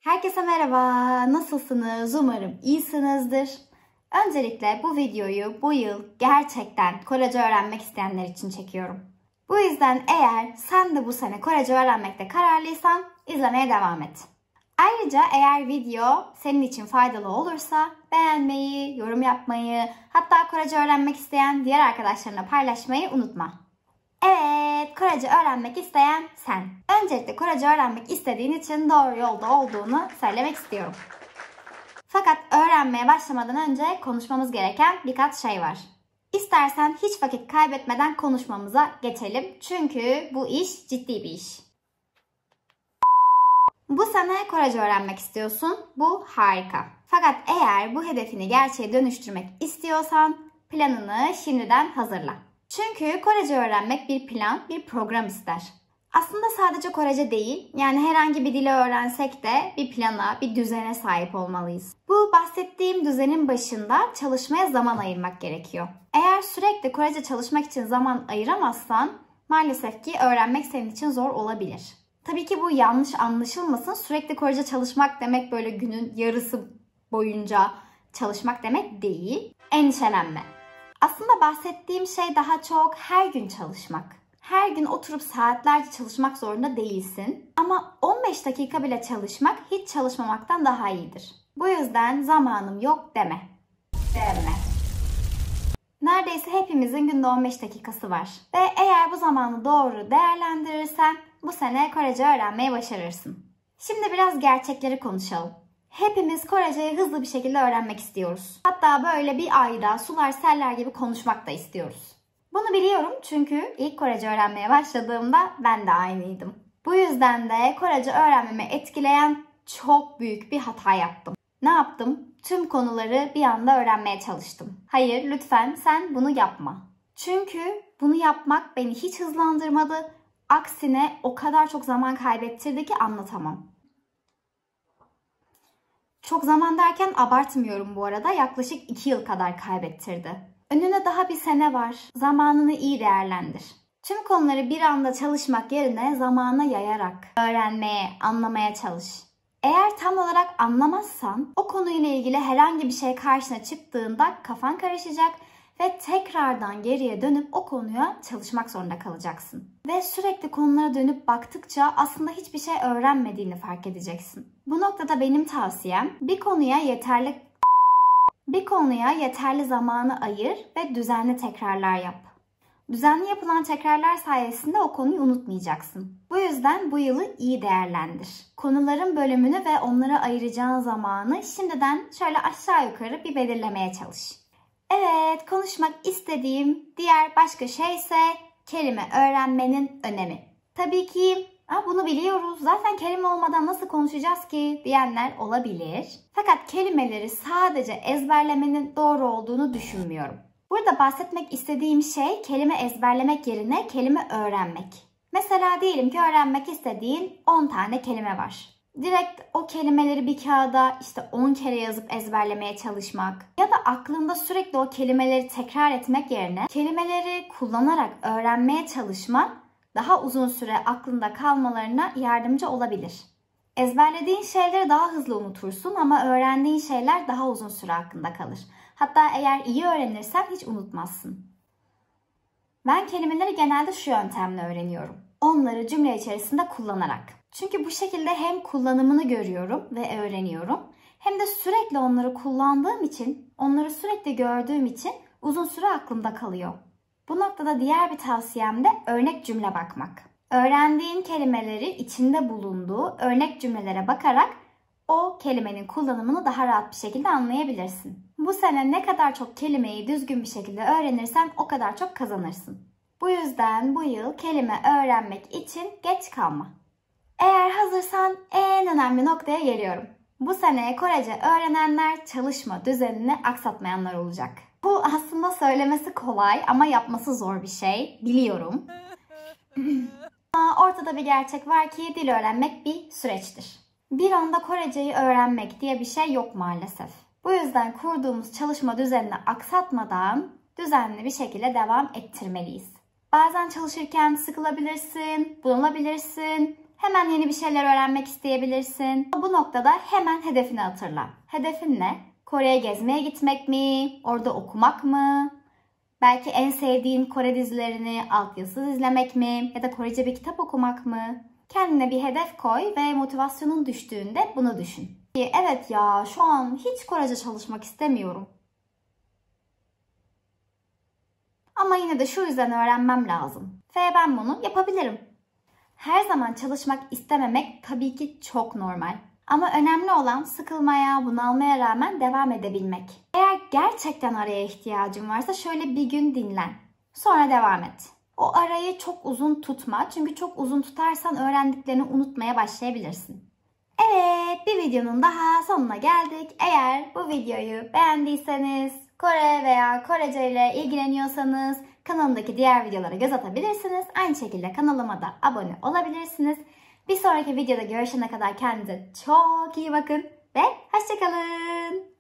Herkese merhaba, nasılsınız? Umarım iyisinizdir. Öncelikle bu videoyu bu yıl gerçekten Korece öğrenmek isteyenler için çekiyorum. Bu yüzden eğer sen de bu sene Korece öğrenmekte kararlıysan izlemeye devam et. Ayrıca eğer video senin için faydalı olursa beğenmeyi, yorum yapmayı, hatta Korece öğrenmek isteyen diğer arkadaşlarına paylaşmayı unutma. Evet, Korece öğrenmek isteyen sen. Öncelikle Korece öğrenmek istediğin için doğru yolda olduğunu söylemek istiyorum. Fakat öğrenmeye başlamadan önce konuşmamız gereken birkaç şey var. İstersen hiç vakit kaybetmeden konuşmamıza geçelim. Çünkü bu iş ciddi bir iş. Bu sene Korece öğrenmek istiyorsun. Bu harika. Fakat eğer bu hedefini gerçeğe dönüştürmek istiyorsan planını şimdiden hazırla. Çünkü Korece öğrenmek bir plan, bir program ister. Aslında sadece Korece değil, yani herhangi bir dili öğrensek de bir plana, bir düzene sahip olmalıyız. Bu bahsettiğim düzenin başında çalışmaya zaman ayırmak gerekiyor. Eğer sürekli Korece çalışmak için zaman ayıramazsan maalesef ki öğrenmek senin için zor olabilir. Tabii ki bu yanlış anlaşılmasın. Sürekli Korece çalışmak demek böyle günün yarısı boyunca çalışmak demek değil. Endişelenme. Aslında bahsettiğim şey daha çok her gün çalışmak. Her gün oturup saatlerce çalışmak zorunda değilsin. Ama 15 dakika bile çalışmak hiç çalışmamaktan daha iyidir. Bu yüzden zamanım yok deme. Neredeyse hepimizin günde 15 dakikası var. Ve eğer bu zamanı doğru değerlendirirsen bu sene Korece öğrenmeyi başarırsın. Şimdi biraz gerçekleri konuşalım. Hepimiz Korece'yi hızlı bir şekilde öğrenmek istiyoruz. Hatta böyle bir ayda sular seller gibi konuşmak da istiyoruz. Bunu biliyorum çünkü ilk Korece öğrenmeye başladığımda ben de aynıydım. Bu yüzden de Korece öğrenmemi etkileyen çok büyük bir hata yaptım. Ne yaptım? Tüm konuları bir anda öğrenmeye çalıştım. Hayır, lütfen sen bunu yapma. Çünkü bunu yapmak beni hiç hızlandırmadı. Aksine o kadar çok zaman kaybettirdi ki anlatamam. Çok zaman derken abartmıyorum bu arada. Yaklaşık 2 yıl kadar kaybettirdi. Önüne daha bir sene var. Zamanını iyi değerlendir. Tüm konuları bir anda çalışmak yerine zamana yayarak öğrenmeye, anlamaya çalış. Eğer tam olarak anlamazsan o konuyla ilgili herhangi bir şey karşına çıktığında kafan karışacak ve tekrardan geriye dönüp o konuya çalışmak zorunda kalacaksın. Ve sürekli konulara dönüp baktıkça aslında hiçbir şey öğrenmediğini fark edeceksin. Bu noktada benim tavsiyem bir konuya yeterli zamanı ayır ve düzenli tekrarlar yap. Düzenli yapılan tekrarlar sayesinde o konuyu unutmayacaksın. Bu yüzden bu yılı iyi değerlendir. Konuların bölümünü ve onlara ayıracağın zamanı şimdiden şöyle aşağı yukarı bir belirlemeye çalış. Evet, konuşmak istediğim diğer başka şey ise kelime öğrenmenin önemi. Tabii ki bunu biliyoruz, zaten kelime olmadan nasıl konuşacağız ki diyenler olabilir. Fakat kelimeleri sadece ezberlemenin doğru olduğunu düşünmüyorum. Burada bahsetmek istediğim şey kelime ezberlemek yerine kelime öğrenmek. Mesela diyelim ki öğrenmek istediğin 10 tane kelime var. Direkt o kelimeleri bir kağıda 10 kere yazıp ezberlemeye çalışmak ya da aklında sürekli o kelimeleri tekrar etmek yerine kelimeleri kullanarak öğrenmeye çalışmak daha uzun süre aklında kalmalarına yardımcı olabilir. Ezberlediğin şeyleri daha hızlı unutursun ama öğrendiğin şeyler daha uzun süre aklında kalır. Hatta eğer iyi öğrenirsen hiç unutmazsın. Ben kelimeleri genelde şu yöntemle öğreniyorum. Onları cümle içerisinde kullanarak. Çünkü bu şekilde hem kullanımını görüyorum ve öğreniyorum, hem de sürekli onları kullandığım için, onları sürekli gördüğüm için uzun süre aklımda kalıyor. Bu noktada diğer bir tavsiyem de örnek cümle bakmak. Öğrendiğin kelimeleri içinde bulunduğu örnek cümlelere bakarak o kelimenin kullanımını daha rahat bir şekilde anlayabilirsin. Bu sene ne kadar çok kelimeyi düzgün bir şekilde öğrenirsen o kadar çok kazanırsın. Bu yüzden bu yıl kelime öğrenmek için geç kalma. Eğer hazırsan en önemli noktaya geliyorum. Bu sene Korece öğrenenler çalışma düzenini aksatmayanlar olacak. Bu aslında söylemesi kolay ama yapması zor bir şey, biliyorum. Ama ortada bir gerçek var ki dil öğrenmek bir süreçtir. Bir anda Koreceyi öğrenmek diye bir şey yok maalesef. Bu yüzden kurduğumuz çalışma düzenini aksatmadan düzenli bir şekilde devam ettirmeliyiz. Bazen çalışırken sıkılabilirsin, bunalabilirsin. Hemen yeni bir şeyler öğrenmek isteyebilirsin. Bu noktada hemen hedefini hatırla. Hedefin ne? Kore'ye gezmeye gitmek mi? Orada okumak mı? Belki en sevdiğin Kore dizilerini altyazısız izlemek mi? Ya da Korece bir kitap okumak mı? Kendine bir hedef koy ve motivasyonun düştüğünde bunu düşün. Evet ya, şu an hiç Korece çalışmak istemiyorum. Ama yine de şu yüzden öğrenmem lazım. Ve ben bunu yapabilirim. Her zaman çalışmak istememek tabii ki çok normal. Ama önemli olan sıkılmaya, bunalmaya rağmen devam edebilmek. Eğer gerçekten araya ihtiyacın varsa şöyle bir gün dinlen. Sonra devam et. O arayı çok uzun tutma. Çünkü çok uzun tutarsan öğrendiklerini unutmaya başlayabilirsin. Evet, bir videonun daha sonuna geldik. Eğer bu videoyu beğendiyseniz, Kore veya Korece ile ilgileniyorsanız kanalımdaki diğer videolara göz atabilirsiniz. Aynı şekilde kanalıma da abone olabilirsiniz. Bir sonraki videoda görüşene kadar kendinize çok iyi bakın ve hoşça kalın.